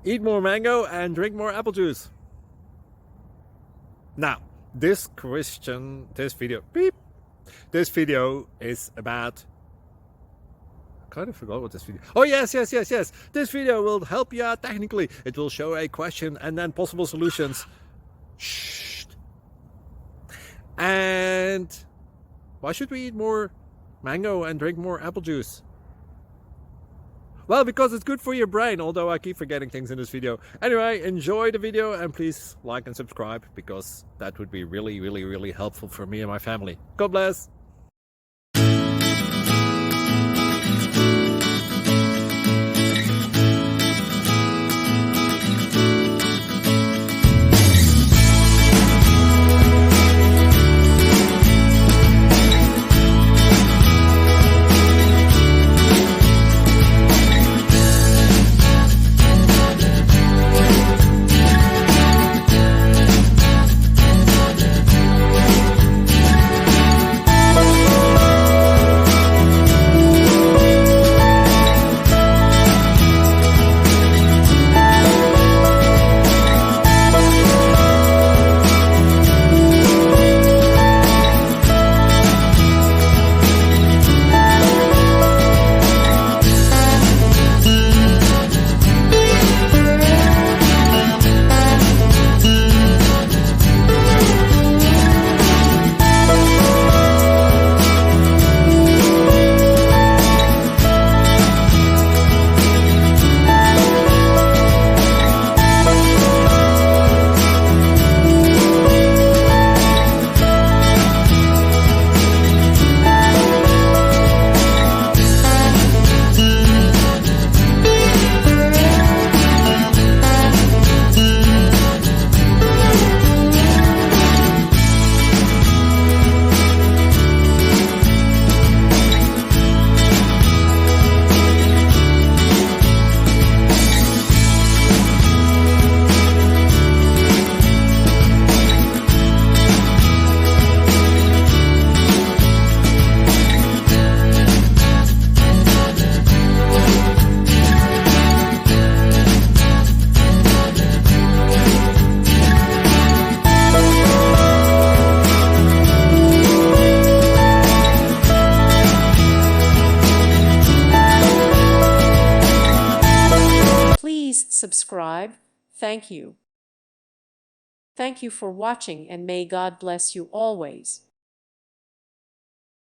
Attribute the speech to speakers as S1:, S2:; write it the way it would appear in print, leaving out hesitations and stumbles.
S1: eat more mango and drink more apple juice. Now, this video is about, I kind of forgot what this video. Oh yes. This video will help you out technically. It will show a question and then possible solutions. Shh. And why should we eat more mango and drink more apple juice? Well, because it's good for your brain, although I keep forgetting things in this video. Anyway, enjoy the video and please like and subscribe, because that would be really helpful for me and my family. God bless!
S2: Subscribe. Thank you. Thank you for watching, and may God bless you always.